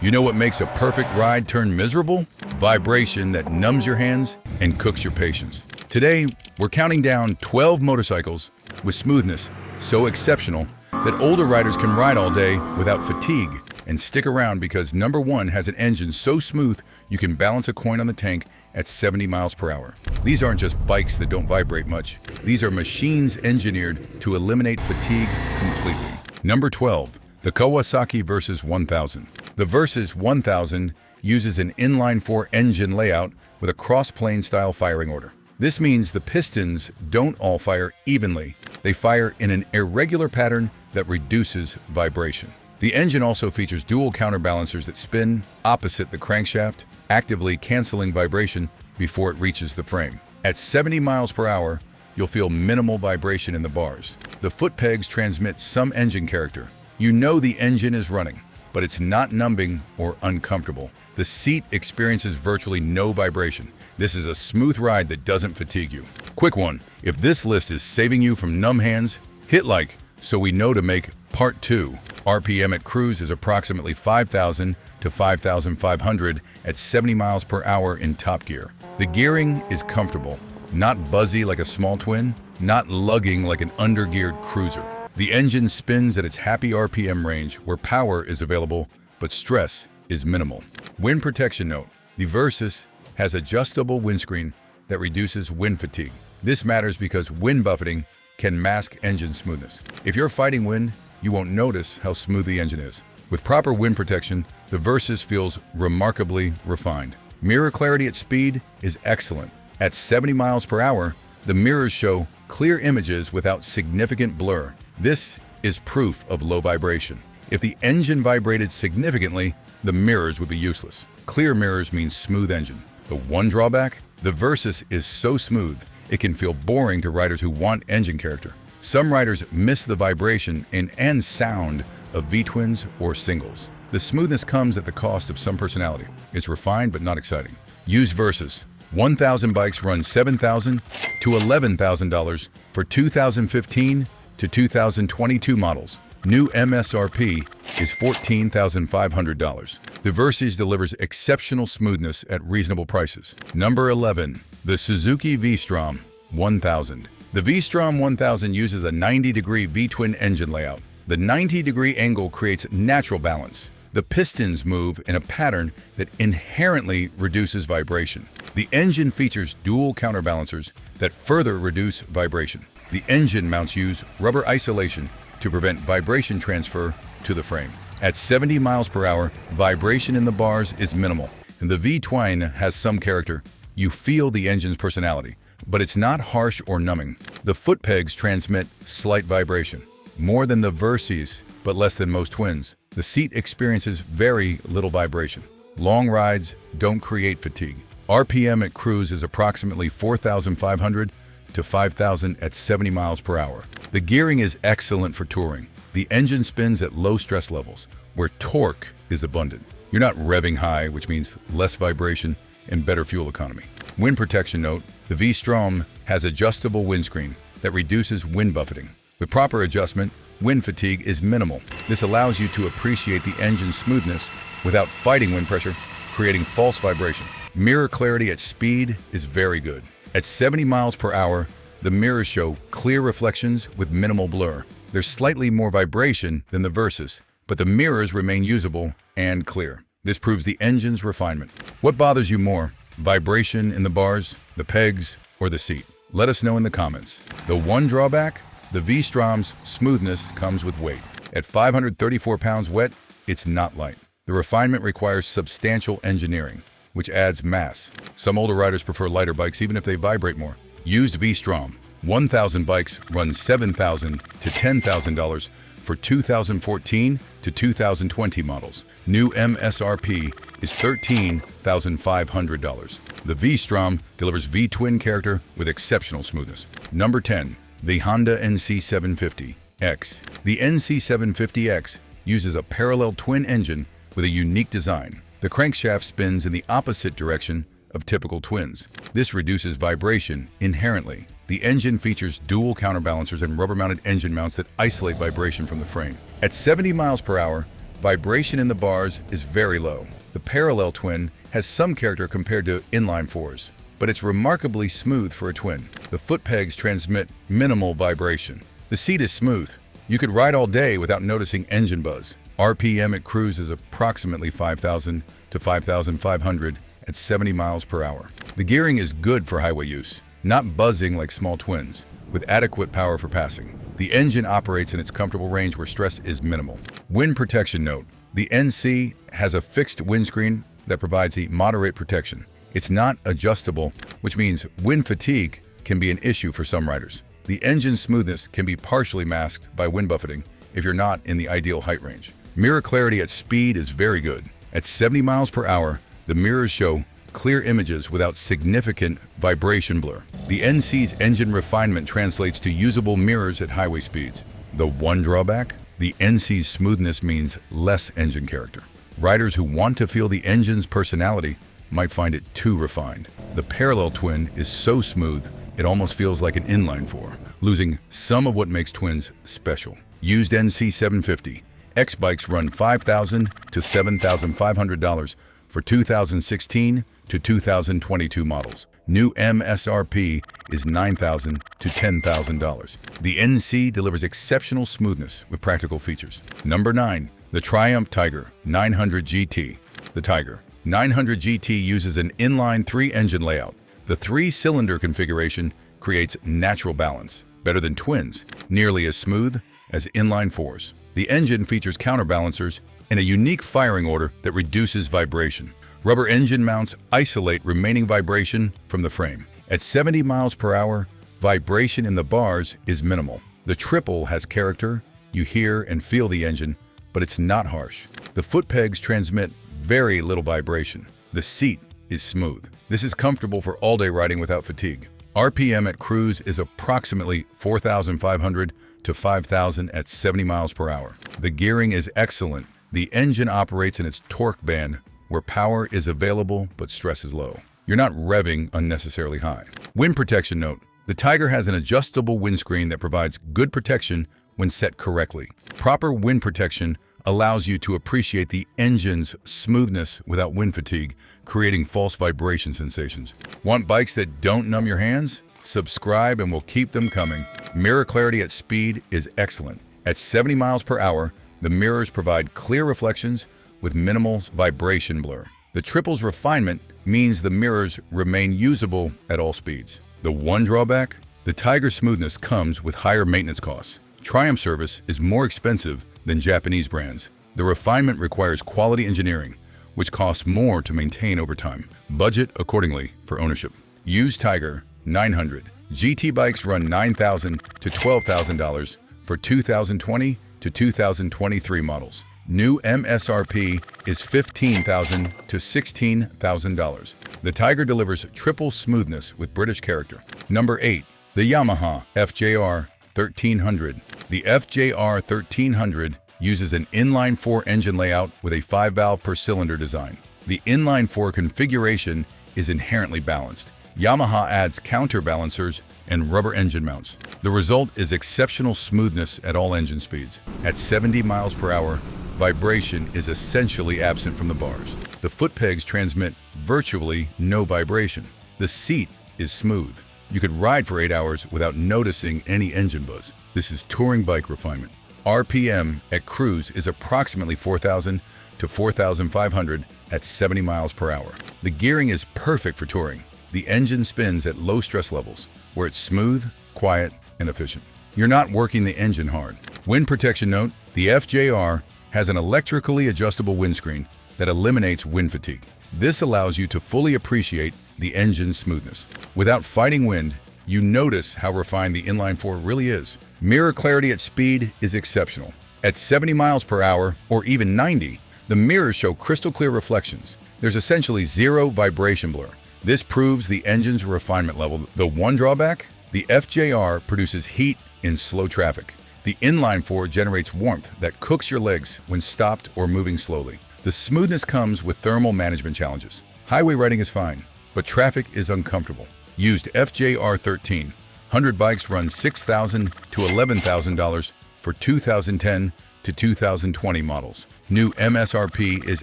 You know what makes a perfect ride turn miserable? Vibration that numbs your hands and cooks your patience. Today, we're counting down 12 motorcycles with smoothness so exceptional that older riders can ride all day without fatigue. And stick around because number 1 has an engine so smooth you can balance a coin on the tank at 70 miles per hour. These aren't just bikes that don't vibrate much. These are machines engineered to eliminate fatigue completely. Number 12, the Kawasaki Versys 1000. The Versys 1000 uses an inline-4 engine layout with a cross-plane style firing order. This means the pistons don't all fire evenly. They fire in an irregular pattern that reduces vibration. The engine also features dual counterbalancers that spin opposite the crankshaft, actively canceling vibration before it reaches the frame. At 70 miles per hour, you'll feel minimal vibration in the bars. The foot pegs transmit some engine character. You know the engine is running, but it's not numbing or uncomfortable. The seat experiences virtually no vibration. This is a smooth ride that doesn't fatigue you. Quick one, if this list is saving you from numb hands, hit like so we know to make part 2. RPM at cruise is approximately 5,000 to 5,500 at 70 miles per hour in top gear. The gearing is comfortable, not buzzy like a small twin, not lugging like an undergeared cruiser. The engine spins at its happy RPM range where power is available, but stress is minimal. Wind protection note, the Versys has adjustable windscreen that reduces wind fatigue. This matters because wind buffeting can mask engine smoothness. If you're fighting wind, you won't notice how smooth the engine is. With proper wind protection, the Versys feels remarkably refined. Mirror clarity at speed is excellent. At 70 miles per hour, the mirrors show clear images without significant blur. This is proof of low vibration. If the engine vibrated significantly, the mirrors would be useless. Clear mirrors mean smooth engine. The one drawback? The Versys is so smooth, it can feel boring to riders who want engine character. Some riders miss the vibration and sound of V-twins or singles. The smoothness comes at the cost of some personality. It's refined but not exciting. Used Versys. 1,000 bikes run $7,000 to $11,000 for 2015 to 2022 models. New MSRP is $14,500. The Versys delivers exceptional smoothness at reasonable prices. Number 11, the Suzuki V-Strom 1000. The V-Strom 1000 uses a 90-degree V-twin engine layout. The 90-degree angle creates natural balance. The pistons move in a pattern that inherently reduces vibration. The engine features dual counterbalancers that further reduce vibration. The engine mounts use rubber isolation to prevent vibration transfer to the frame. At 70 miles per hour, vibration in the bars is minimal, and the V-twin has some character. You feel the engine's personality, but it's not harsh or numbing. The foot pegs transmit slight vibration, more than the Versys, but less than most twins. The seat experiences very little vibration. Long rides don't create fatigue. RPM at cruise is approximately 4,500 to 5,000 at 70 miles per hour. The gearing is excellent for touring. The engine spins at low stress levels, where torque is abundant. You're not revving high, which means less vibration and better fuel economy. Wind protection note, the V-Strom has adjustable windscreen that reduces wind buffeting. With proper adjustment, wind fatigue is minimal. This allows you to appreciate the engine's smoothness without fighting wind pressure, creating false vibration. Mirror clarity at speed is very good. At 70 miles per hour, the mirrors show clear reflections with minimal blur. There's slightly more vibration than the Versys, but the mirrors remain usable and clear. This proves the engine's refinement. What bothers you more, vibration in the bars, the pegs, or the seat? Let us know in the comments. The one drawback? The V-Strom's smoothness comes with weight. At 534 pounds wet, it's not light. The refinement requires substantial engineering, which adds mass. Some older riders prefer lighter bikes even if they vibrate more. Used V-Strom 1000 bikes run $7,000 to $10,000 for 2014 to 2020 models. New MSRP is $13,500. The V-Strom delivers V-twin character with exceptional smoothness. Number 10, the Honda NC750X. The NC750X uses a parallel twin engine with a unique design. The crankshaft spins in the opposite direction of typical twins. This reduces vibration inherently. The engine features dual counterbalancers and rubber-mounted engine mounts that isolate vibration from the frame. At 70 miles per hour, vibration in the bars is very low. The parallel twin has some character compared to inline fours, but it's remarkably smooth for a twin. The foot pegs transmit minimal vibration. The seat is smooth. You could ride all day without noticing engine buzz. RPM at cruise is approximately 5,000 to 5,500 at 70 miles per hour. The gearing is good for highway use, not buzzing like small twins, with adequate power for passing. The engine operates in its comfortable range where stress is minimal. Wind protection note. The NC has a fixed windscreen that provides a moderate protection. It's not adjustable, which means wind fatigue can be an issue for some riders. The engine smoothness can be partially masked by wind buffeting if you're not in the ideal height range. Mirror clarity at speed is very good. At 70 miles per hour, the mirrors show clear images without significant vibration blur. The NC's engine refinement translates to usable mirrors at highway speeds. The one drawback? The NC's smoothness means less engine character. Riders who want to feel the engine's personality might find it too refined. The parallel twin is so smooth, it almost feels like an inline four, losing some of what makes twins special. Used NC 750. X bikes run $5,000 to $7,500 for 2016 to 2022 models. New MSRP is $9,000 to $10,000. The NC delivers exceptional smoothness with practical features. Number 9. The Triumph Tiger 900 GT. The Tiger 900 GT uses an inline 3-engine layout. The 3-cylinder configuration creates natural balance, better than twins, nearly as smooth as inline 4s. The engine features counterbalancers and a unique firing order that reduces vibration. Rubber engine mounts isolate remaining vibration from the frame. At 70 miles per hour, vibration in the bars is minimal. The triple has character. You hear and feel the engine, but it's not harsh. The foot pegs transmit very little vibration. The seat is smooth. This is comfortable for all-day riding without fatigue. RPM at cruise is approximately 4,500 to 5,000 at 70 miles per hour. The gearing is excellent. The engine operates in its torque band where power is available but stress is low. You're not revving unnecessarily high. Wind protection note. The Tiger has an adjustable windscreen that provides good protection when set correctly. Proper wind protection allows you to appreciate the engine's smoothness without wind fatigue, creating false vibration sensations. Want bikes that don't numb your hands? Subscribe and we'll keep them coming. Mirror clarity at speed is excellent. At 70 miles per hour, the mirrors provide clear reflections with minimal vibration blur. The triple's refinement means the mirrors remain usable at all speeds. The one drawback? The Tiger smoothness comes with higher maintenance costs. Triumph service is more expensive than Japanese brands. The refinement requires quality engineering, which costs more to maintain over time. Budget accordingly for ownership. Used Tiger 900. GT bikes run $9,000 to $12,000 for 2020 to 2023 models. New MSRP is $15,000 to $16,000. The Tiger delivers triple smoothness with British character. Number 8. The Yamaha FJR1300. The FJR1300 uses an inline 4 engine layout with a 5-valve per cylinder design. The inline 4 configuration is inherently balanced. Yamaha adds counterbalancers and rubber engine mounts. The result is exceptional smoothness at all engine speeds. At 70 miles per hour, vibration is essentially absent from the bars. The foot pegs transmit virtually no vibration. The seat is smooth. You could ride for 8 hours without noticing any engine buzz. This is touring bike refinement. RPM at cruise is approximately 4,000 to 4,500 at 70 miles per hour. The gearing is perfect for touring. The engine spins at low stress levels, where it's smooth, quiet, and efficient. You're not working the engine hard. Wind protection note. The FJR has an electrically adjustable windscreen that eliminates wind fatigue. This allows you to fully appreciate the engine's smoothness. Without fighting wind, you notice how refined the inline 4 really is. Mirror clarity at speed is exceptional. At 70 miles per hour, or even 90, the mirrors show crystal clear reflections. There's essentially zero vibration blur. This proves the engine's refinement level. The one drawback? The FJR produces heat in slow traffic. The inline 4 generates warmth that cooks your legs when stopped or moving slowly. The smoothness comes with thermal management challenges. Highway riding is fine, but traffic is uncomfortable. Used FJR1300 bikes run $6,000 to $11,000 for 2010 to 2020 models. New MSRP is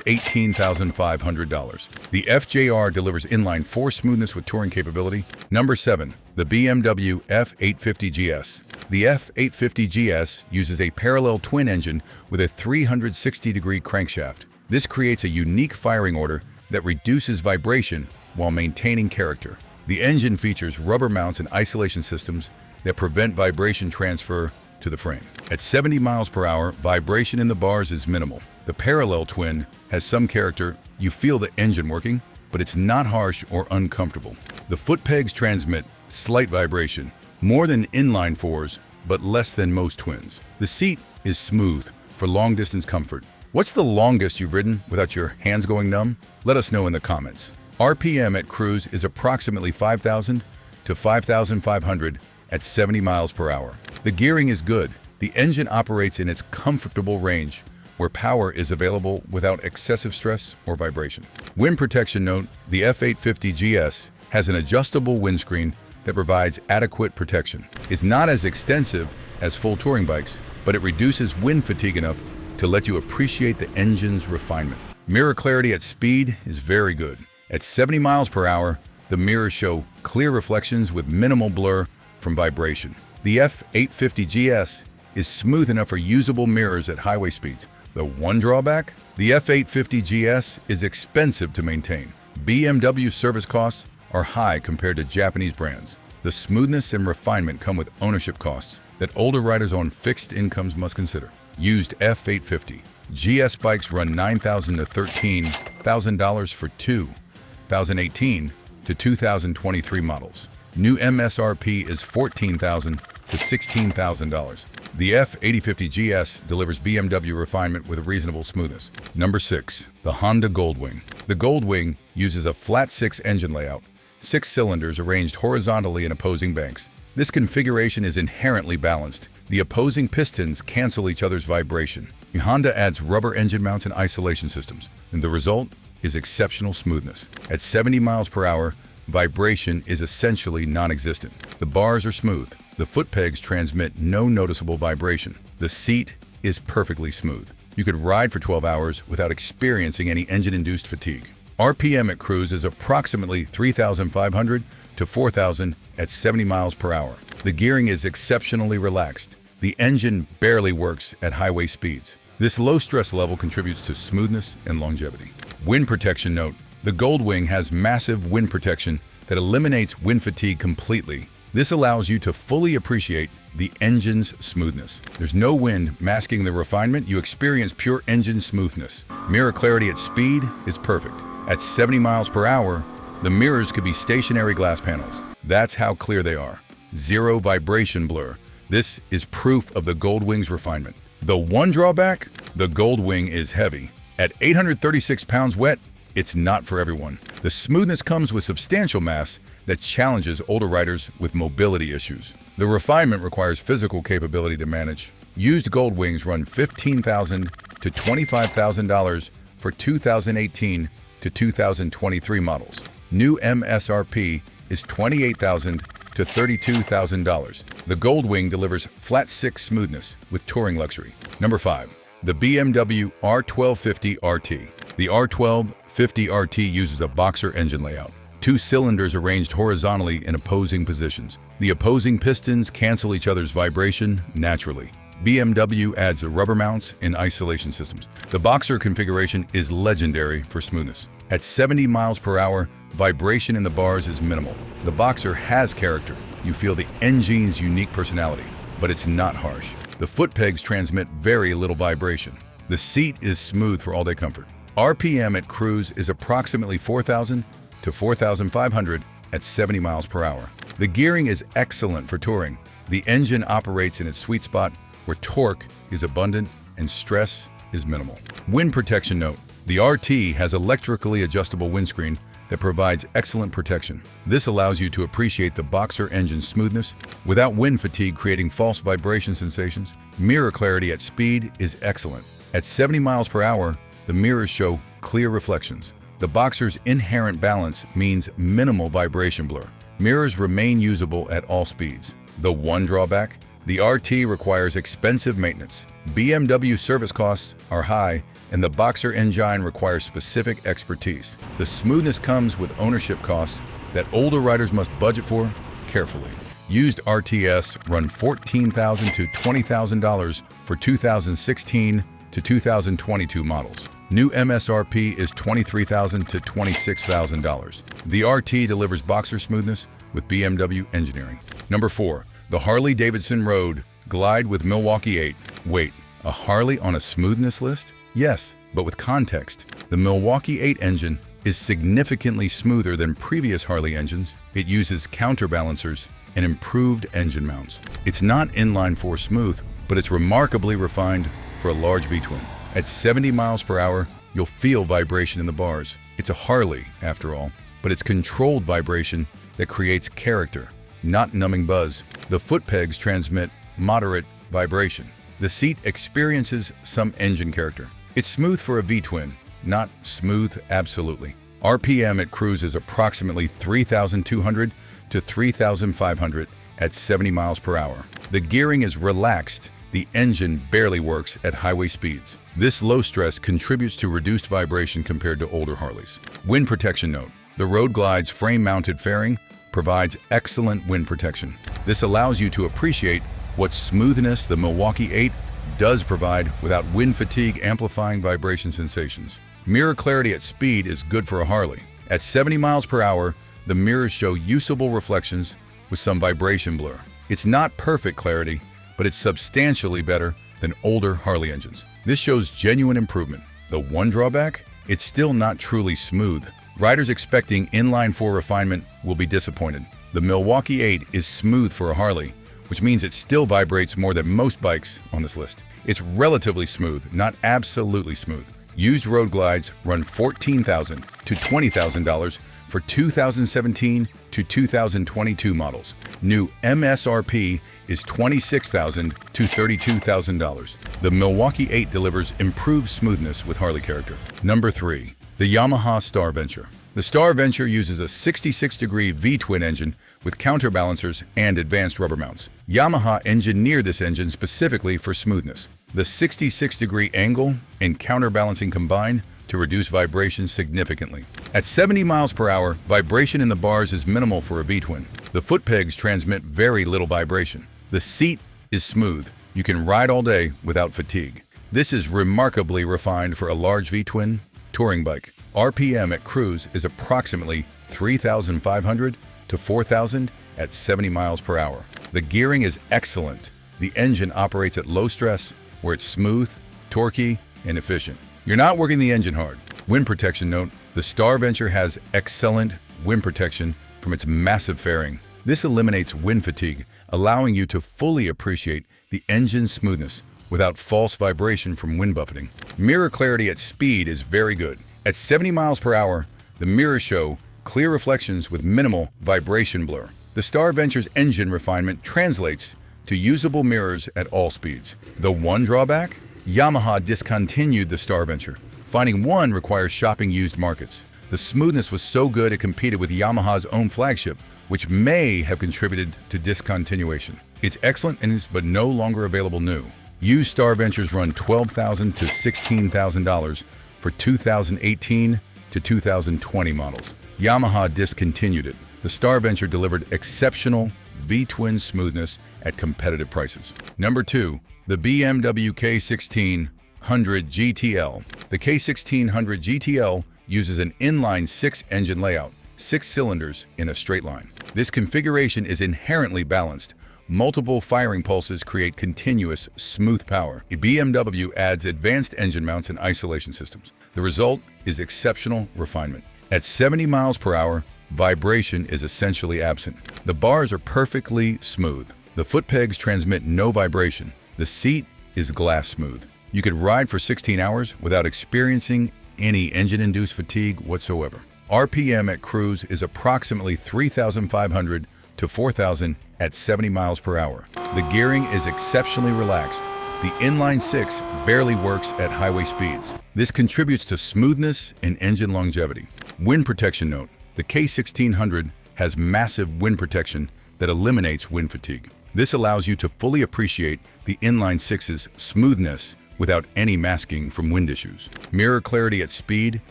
$18,500. The FJR delivers inline 4 smoothness with touring capability. Number 7. The BMW F850GS. The F850GS uses a parallel twin engine with a 360-degree crankshaft. This creates a unique firing order that reduces vibration while maintaining character. The engine features rubber mounts and isolation systems that prevent vibration transfer to the frame. At 70 miles per hour, vibration in the bars is minimal. The parallel twin has some character. You feel the engine working, but it's not harsh or uncomfortable. The foot pegs transmit slight vibration, more than inline 4s, but less than most twins. The seat is smooth for long-distance comfort. What's the longest you've ridden without your hands going numb? Let us know in the comments. RPM at cruise is approximately 5,000 to 5,500 at 70 miles per hour. The gearing is good. The engine operates in its comfortable range, where power is available without excessive stress or vibration. Wind protection note: the F850GS has an adjustable windscreen that provides adequate protection. It's not as extensive as full touring bikes, but it reduces wind fatigue enough to let you appreciate the engine's refinement. Mirror clarity at speed is very good. At 70 miles per hour, the mirrors show clear reflections with minimal blur from vibration. The F850GS is smooth enough for usable mirrors at highway speeds. The one drawback? The F850GS is expensive to maintain. BMW service costs are high compared to Japanese brands. The smoothness and refinement come with ownership costs that older riders on fixed incomes must consider. Used F850 GS bikes run $9,000 to $13,000 for 2018 to 2023 models. New MSRP is $14,000 to $16,000. The F850GS delivers BMW refinement with reasonable smoothness. Number 6. The Honda Goldwing. The Goldwing uses a flat 6 engine layout, 6 cylinders arranged horizontally in opposing banks. This configuration is inherently balanced. The opposing pistons cancel each other's vibration. Honda adds rubber engine mounts and isolation systems, and the result is exceptional smoothness. At 70 miles per hour, vibration is essentially non-existent. The bars are smooth. The foot pegs transmit no noticeable vibration. The seat is perfectly smooth. You could ride for 12 hours without experiencing any engine-induced fatigue. RPM at cruise is approximately 3,500 to 4,000 at 70 miles per hour. The gearing is exceptionally relaxed. The engine barely works at highway speeds. This low stress level contributes to smoothness and longevity. Wind protection note: the Goldwing has massive wind protection that eliminates wind fatigue completely. This allows you to fully appreciate the engine's smoothness. There's no wind masking the refinement. You experience pure engine smoothness. Mirror clarity at speed is perfect. At 70 miles per hour, the mirrors could be stationary glass panels. That's how clear they are. Zero vibration blur. This is proof of the Goldwing's refinement. The one drawback? The Goldwing is heavy. At 836 pounds wet, it's not for everyone. The smoothness comes with substantial mass that challenges older riders with mobility issues. The refinement requires physical capability to manage. Used Goldwings run $15,000 to $25,000 for 2018 to 2023 models. New MSRP is $28,000 to $32,000. The Goldwing delivers flat 6 smoothness with touring luxury. Number 5. The BMW R1250RT. The R1250RT uses a boxer engine layout. 2 cylinders arranged horizontally in opposing positions. The opposing pistons cancel each other's vibration naturally. BMW adds rubber mounts and isolation systems. The boxer configuration is legendary for smoothness. At 70 miles per hour, vibration in the bars is minimal. The boxer has character. You feel the engine's unique personality, but it's not harsh. The foot pegs transmit very little vibration. The seat is smooth for all-day comfort. RPM at cruise is approximately 4,000 to 4,500 at 70 miles per hour. The gearing is excellent for touring. The engine operates in its sweet spot where torque is abundant and stress is minimal. Wind protection note: the RT has electrically adjustable windscreen that provides excellent protection. This allows you to appreciate the boxer engine's smoothness without wind fatigue creating false vibration sensations. Mirror clarity at speed is excellent. At 70 miles per hour, the mirrors show clear reflections. The boxer's inherent balance means minimal vibration blur. Mirrors remain usable at all speeds. The one drawback? The RT requires expensive maintenance. BMW service costs are high, and the Boxer engine requires specific expertise. The Smoothness comes with ownership costs that older riders must budget for carefully. Used RTS run $14,000 to $20,000 for 2016 to 2022 models. New MSRP is $23,000 to $26,000. The RT delivers Boxer smoothness with BMW engineering. Number 4. The Harley-Davidson Road Glide with Milwaukee 8. Wait, a Harley on a smoothness list? Yes, but with context. The Milwaukee 8 engine is significantly smoother than previous Harley engines. It uses counterbalancers and improved engine mounts. It's not inline-4 smooth, but it's remarkably refined for a large V-twin. At 70 miles per hour, you'll feel vibration in the bars. It's a Harley, after all, but it's controlled vibration that creates character, not numbing buzz. The foot pegs transmit moderate vibration. The seat experiences some engine character. It's smooth for a V-twin, not smooth absolutely. RPM at cruise is approximately 3,200 to 3,500 at 70 miles per hour. The gearing is relaxed. The engine barely works at highway speeds. This low stress contributes to reduced vibration compared to older Harleys. Wind protection note. The Road Glide's frame-mounted fairing provides excellent wind protection. This allows you to appreciate what smoothness the Milwaukee 8 does provide without wind fatigue amplifying vibration sensations. Mirror clarity at speed is good for a Harley. At 70 miles per hour, the mirrors show usable reflections with some vibration blur. It's not perfect clarity, but it's substantially better than older Harley engines. This shows genuine improvement. The one drawback? It's still not truly smooth. Riders expecting inline-4 refinement will be disappointed. The Milwaukee 8 is smooth for a Harley, which means it still vibrates more than most bikes on this list. It's relatively smooth, not absolutely smooth. Used road glides run $14,000 to $20,000 for 2017 to 2022 models. New MSRP is $26,000 to $32,000. The Milwaukee 8 delivers improved smoothness with Harley character. Number 3. The Yamaha Star Venture. The Star Venture uses a 66-degree V-twin engine with counterbalancers and advanced rubber mounts. Yamaha engineered this engine specifically for smoothness. The 66-degree angle and counterbalancing combine to reduce vibration significantly. At 70 miles per hour, vibration in the bars is minimal for a V-twin. The foot pegs transmit very little vibration. The seat is smooth. You can ride all day without fatigue. This is remarkably refined for a large V-twin touring bike. RPM at cruise is approximately 3,500 to 4,000 at 70 miles per hour. The gearing is excellent. The engine operates at low stress, where it's smooth, torquey, and efficient. You're not working the engine hard. Wind protection note. The Star Venture has excellent wind protection from its massive fairing. This eliminates wind fatigue, allowing you to fully appreciate the engine's smoothness without false vibration from wind buffeting. Mirror clarity at speed is very good. At 70 miles per hour, the mirrors show clear reflections with minimal vibration blur. The Star Venture's engine refinement translates to usable mirrors at all speeds. The one drawback? Yamaha discontinued the Star Venture. Finding one requires shopping used markets. The smoothness was so good it competed with Yamaha's own flagship, which may have contributed to discontinuation. It's excellent but no longer available new. Used Star Ventures run $12,000 to $16,000 for 2018 to 2020 models. Yamaha discontinued it. The Star Venture delivered exceptional V-twin smoothness at competitive prices. Number 2. The BMW 𝐏1600 GTL. The 𝐏1600 GTL uses an inline 6-engine layout, 6 cylinders in a straight line. This configuration is inherently balanced. Multiple firing pulses create continuous, smooth power. BMW adds advanced engine mounts and isolation systems. The result is exceptional refinement. At 70 miles per hour, vibration is essentially absent. The bars are perfectly smooth. The foot pegs transmit no vibration. The seat is glass smooth. You could ride for 16 hours without experiencing any engine-induced fatigue whatsoever. RPM at cruise is approximately 3,500 to 4,000 at 70 miles per hour. The gearing is exceptionally relaxed. The inline 6 barely works at highway speeds. This contributes to smoothness and engine longevity. Wind protection note. The 𝐏1600 has massive wind protection that eliminates wind fatigue. This allows you to fully appreciate the inline-6's smoothness without any masking from wind issues. Mirror clarity at speed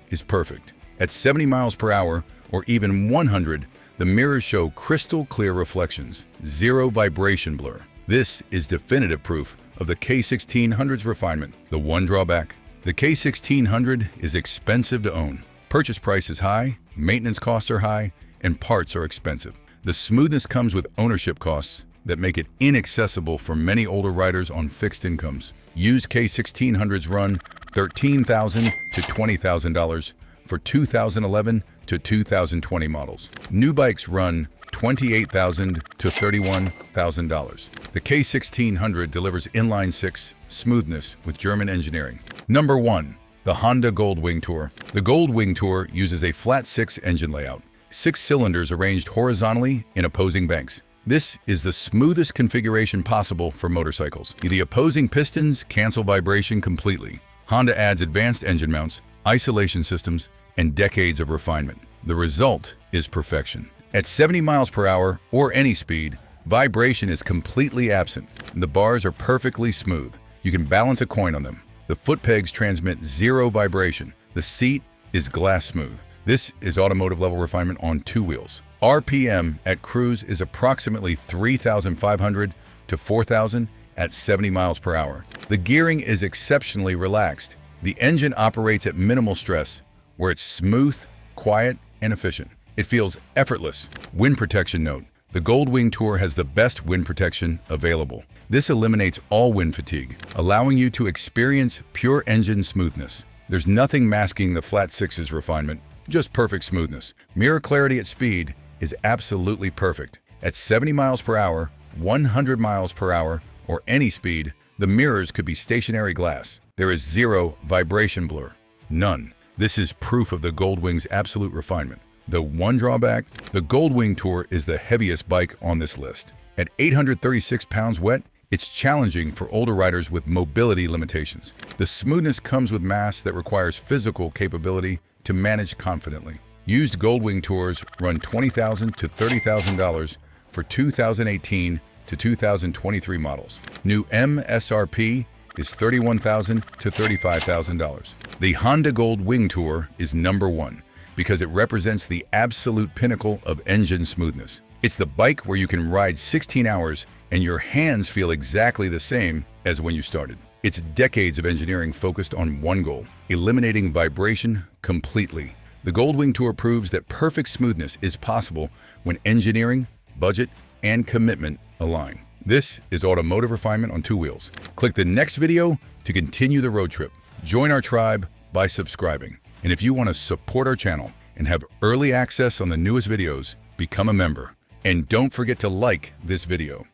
is perfect. At 70 miles per hour or even 100, the mirrors show crystal clear reflections, zero vibration blur. This is definitive proof of the K1600's refinement. The one drawback: the K1600 is expensive to own. Purchase price is high, maintenance costs are high, and parts are expensive. The smoothness comes with ownership costs that make it inaccessible for many older riders on fixed incomes. Used K1600s run $13,000 to $20,000 for 2011 to 2020 models. New bikes run $28,000 to $31,000. The K1600 delivers inline-6 smoothness with German engineering. Number 1. The Honda Gold Wing Tour. The Gold Wing Tour uses a flat-6 engine layout, 6 cylinders arranged horizontally in opposing banks. This is the smoothest configuration possible for motorcycles. The opposing pistons cancel vibration completely. Honda adds advanced engine mounts, isolation systems, and decades of refinement. The result is perfection. At 70 miles per hour or any speed, vibration is completely absent. The bars are perfectly smooth. You can balance a coin on them. The foot pegs transmit zero vibration. The seat is glass smooth. This is automotive level refinement on 2 wheels. RPM at cruise is approximately 3,500 to 4,000 at 70 miles per hour. The gearing is exceptionally relaxed. The engine operates at minimal stress, where it's smooth, quiet, and efficient. It feels effortless. Wind protection note: the Gold Wing Tour has the best wind protection available. This eliminates all wind fatigue, allowing you to experience pure engine smoothness. There's nothing masking the flat 6's refinement, just perfect smoothness. Mirror clarity at speed is absolutely perfect. At 70 miles per hour, 100 miles per hour, or any speed, the mirrors could be stationary glass. There is zero vibration blur. None. This is proof of the Gold Wing's absolute refinement. The one drawback: the Gold Wing Tour is the heaviest bike on this list. At 836 pounds wet, it's challenging for older riders with mobility limitations. The smoothness comes with mass that requires physical capability to manage confidently. Used Gold Wing Tours run $20,000 to $30,000 for 2018 to 2023 models. New MSRP is $31,000 to $35,000. The Honda Gold Wing Tour is number 1 because it represents the absolute pinnacle of engine smoothness. It's the bike where you can ride 16 hours and your hands feel exactly the same as when you started. It's decades of engineering focused on one goal: eliminating vibration completely. The Gold Wing Tour proves that perfect smoothness is possible when engineering, budget, and commitment align. This is automotive refinement on 2 wheels. Click the next video to continue the road trip. Join our tribe by subscribing. And if you want to support our channel and have early access on the newest videos, become a member. And don't forget to like this video.